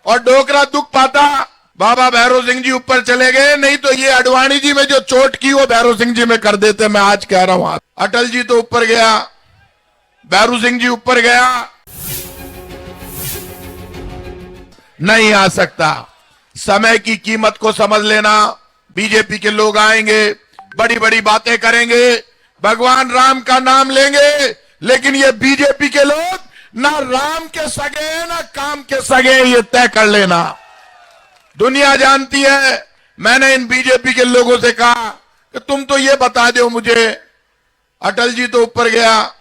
और डोकरा दुख पाता बाबा भैरव सिंह जी ऊपर चले गए, नहीं तो ये अडवाणी जी में जो चोट की वो भैरव सिंह जी में कर देते। मैं आज कह रहा हूं, अटल जी तो ऊपर गया, भैरव सिंह जी ऊपर गया नहीं आ सकता। समय की कीमत को समझ लेना। बीजेपी के लोग आएंगे, बड़ी बड़ी बातें करेंगे, भगवान राम का नाम लेंगे, लेकिन ये बीजेपी के लोग ना राम के सगे हैं ना काम के सगे हैं, ये तय कर लेना। दुनिया जानती है। मैंने इन बीजेपी के लोगों से कहा कि तुम तो ये बता दो मुझे, अटल जी तो ऊपर गया,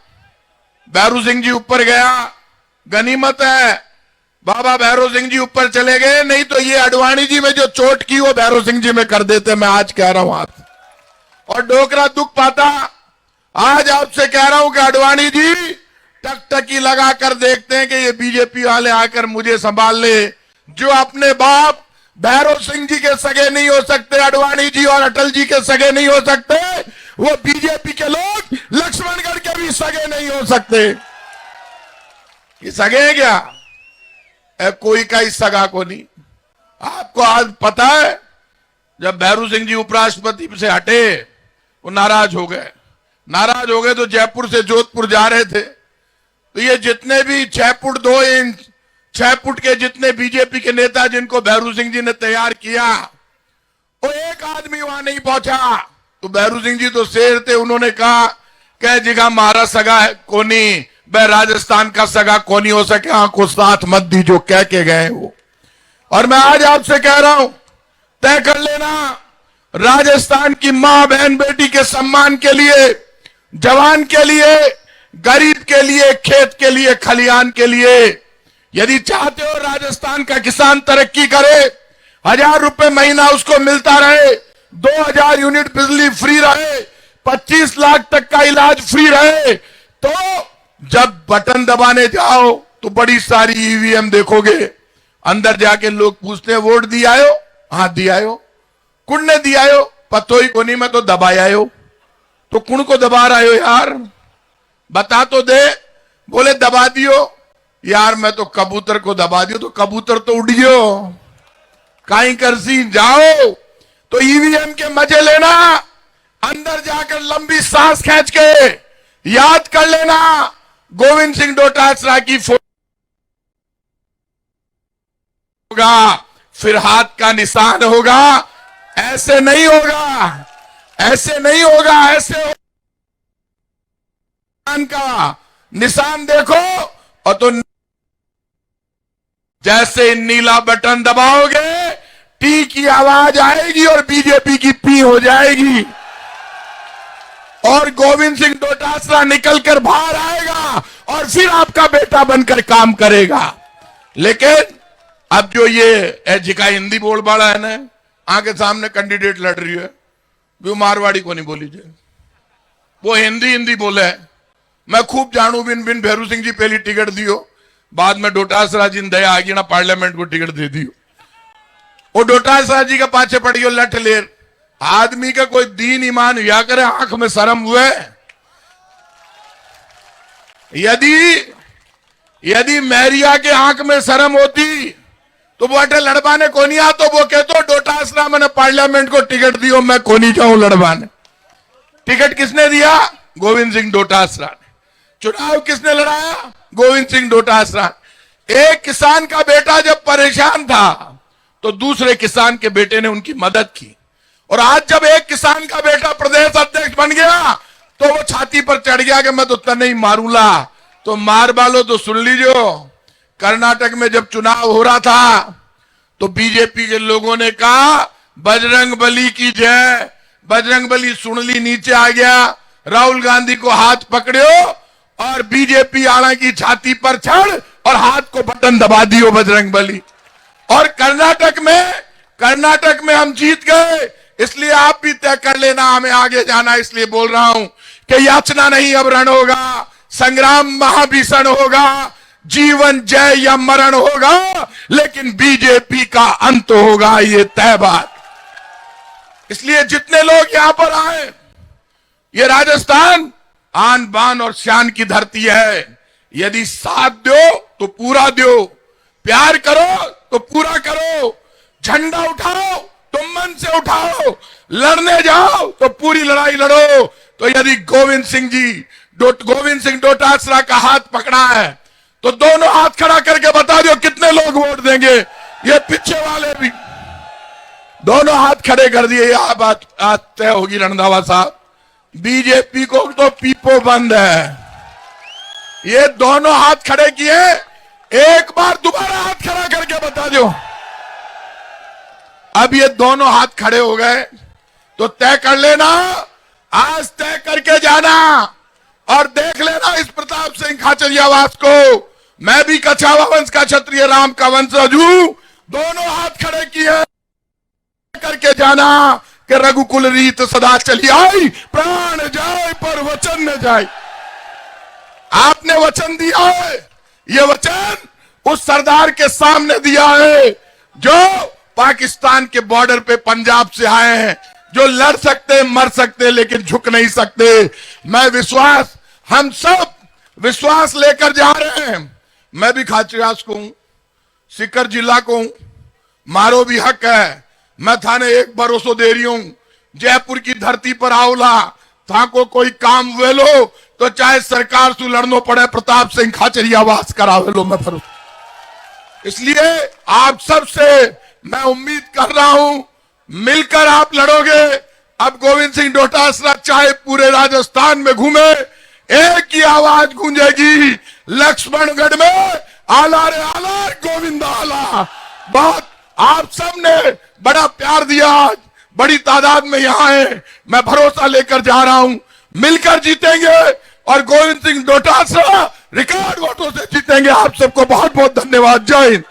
भैरव सिंह जी ऊपर गया, गनीमत है बाबा भैरव सिंह जी ऊपर चले गए, नहीं तो ये अडवाणी जी में जो चोट की वो भैरव सिंह जी में कर देते। मैं आज कह रहा हूं आप, और डोकरा दुख पाता। आज आपसे कह रहा हूं कि अडवाणी जी टकटकी लगाकर देखते हैं कि ये बीजेपी वाले आकर मुझे संभाल ले। जो अपने बाप भैरव सिंह जी के सगे नहीं हो सकते, अडवाणी जी और अटल जी के सगे नहीं हो सकते, वो बीजेपी के लोग लक्ष्मणगढ़ के भी सगे नहीं हो सकते। ये सगे हैं क्या? कोई का ही सगा को नहीं। आपको आज पता है, जब भैरव सिंह जी उपराष्ट्रपति से हटे वो नाराज हो गए। नाराज हो गए तो जयपुर से जोधपुर जा रहे थे, तो ये जितने भी 6 फुट 2 इंच 6 फुट के जितने बीजेपी के नेता जिनको भैरव सिंह जी ने तैयार किया, वो एक आदमी वहां नहीं पहुंचा। तो भैरव सिंह जी तो शेर थे, उन्होंने कहा कह जिगा मारा सगा है कोनी, वह राजस्थान का सगा कोनी हो सके, आंखों साथ मत दी जो कह के गए वो। और मैं आज आपसे कह रहा हूं, तय कर लेना, राजस्थान की मां बहन बेटी के सम्मान के लिए, जवान के लिए, गरीब के लिए, खेत के लिए, खलियान के लिए, यदि चाहते हो राजस्थान का किसान तरक्की करे, 1000 रुपए महीना उसको मिलता रहे, 2000 यूनिट बिजली फ्री रहे, 25 लाख तक का इलाज फ्री रहे, तो जब बटन दबाने जाओ तो बड़ी सारी ईवीएम देखोगे, अंदर जाके लोग पूछते हैं वोट दिया हो? हाँ दिया हो। कुण ने दिया हो? पतो ही कोनी, मैं तो दबाया हो। तो कुण को दबा रहे हो यार, बता तो दे। बोले दबा दियो यार, मैं तो कबूतर को दबा दियो। तो कबूतर तो उड़ियो, काई करसी जाओ। तो ईवीएम के मजे लेना, अंदर जाकर लंबी सांस खींच के याद कर लेना, गोविंद सिंह डोटासरा की फोटो होगा, फिर हाथ का निशान होगा। ऐसे नहीं होगा, ऐसे नहीं होगा, ऐसे का निशान देखो। और तो जैसे नीला बटन दबाओगे टी की आवाज आएगी और बीजेपी की पी हो जाएगी, और गोविंद सिंह डोटासरा निकलकर बाहर आएगा और फिर आपका बेटा बनकर काम करेगा। लेकिन अब जो ये एजिका हिंदी बोल बाड़ा है ना, आगे सामने कैंडिडेट लड़ रही है, वो मारवाड़ी को नहीं बोली जाए, वो हिंदी बोले। मैं खूब जानू बिन बिन भैरव सिंह जी पहली टिकट दियो, बाद में डोटासरा जी ने दया आ गई ना, पार्लियामेंट को टिकट दे दियो। वो डोटासरा जी के पाछे पड़ गयो लठ लेर। आदमी का कोई दीन ईमान हुआ करे, आंख में शर्म हुए। यदि मैरिया के आंख में शर्म होती तो वो अटे लड़वाने को नहीं आ, तो वो कहते डोटासरा मैंने पार्लियामेंट को टिकट दियो, मैं को नहीं जाऊं लड़वाने। टिकट किसने दिया? गोविंद सिंह डोटासरा ने। चुनाव किसने लड़ाया? गोविंद सिंह डोटासरा। एक किसान का बेटा जब परेशान था तो दूसरे किसान के बेटे ने उनकी मदद की, और आज जब एक किसान का बेटा प्रदेश अध्यक्ष बन गया तो वो छाती पर चढ़ गया कि मैं तो तने ही मारूंगा। तो मार बालो तो सुन लीजिए, कर्नाटक में जब चुनाव हो रहा था तो बीजेपी के लोगों ने कहा बजरंग बली की जय, बजरंग बली सुन ली, नीचे आ गया, राहुल गांधी को हाथ पकड़ो और बीजेपी आला की छाती पर चढ़ और हाथ को बटन दबा दियो बजरंग बली। और कर्नाटक में हम जीत गए। इसलिए आप भी तय कर लेना, हमें आगे जाना। इसलिए बोल रहा हूं कि याचना नहीं अब रण होगा, संग्राम महाभीषण होगा, जीवन जय या मरण होगा, लेकिन बीजेपी का अंत होगा, ये तय बात। इसलिए जितने लोग यहां पर आए, ये राजस्थान आन बान और शान की धरती है। यदि साथ दो तो पूरा दो, प्यार करो तो पूरा झंडा उठाओ तो मन से उठाओ, लड़ने जाओ तो पूरी लड़ाई लड़ो। तो यदि गोविंद सिंह डोटासरा का हाथ पकड़ा है तो दोनों हाथ खड़ा करके बता दो कितने लोग वोट देंगे। ये पीछे वाले भी दोनों हाथ खड़े कर दिए। यह बात आज तय होगी रंधावा साहब। बीजेपी को तो पीपो बंद है। ये दोनों हाथ खड़े किए, एक बार दोबारा हाथ खड़ा करके बता दो। अब ये दोनों हाथ खड़े हो गए तो तय कर लेना, आज तय करके जाना और देख लेना इस प्रताप सिंह खाचरियावास को। मैं भी कछावा वंश का क्षत्रिय राम का वंशज हूं। दोनों हाथ खड़े किए करके जाना कि रघुकुल रीत सदा चली आई, प्राण जाए पर वचन न जाए। आपने वचन दिया है, ये वचन उस सरदार के सामने दिया है जो पाकिस्तान के बॉर्डर पे पंजाब से आए हैं, जो लड़ सकते मर सकते लेकिन झुक नहीं सकते। हम सब विश्वास लेकर जा रहे हैं। मैं भी खाचरियास को हूं, सीकर जिला को हूं, मारो भी हक है। मैं थाने एक भरोसो दे रही हूं, जयपुर की धरती पर आवला था को कोई काम वे लो तो चाहे सरकार से लड़नो पड़े, प्रताप सिंह खाचरियावास करावे लो मैं भरोसा। इसलिए आप सबसे मैं उम्मीद कर रहा हूं मिलकर आप लड़ोगे। अब गोविंद सिंह डोटासरा चाहे पूरे राजस्थान में घूमे, एक ही आवाज गूंजेगी, लक्ष्मणगढ़ में आला रे आला, गोविंद आला। बहुत आप सबने बड़ा प्यार दिया, आज बड़ी तादाद में यहां है। मैं भरोसा लेकर जा रहा हूं, मिलकर जीतेंगे और गोविंद सिंह डोटासरा रिकॉर्ड वोटों से जीतेंगे। आप सबको बहुत बहुत धन्यवाद। जय हिंद।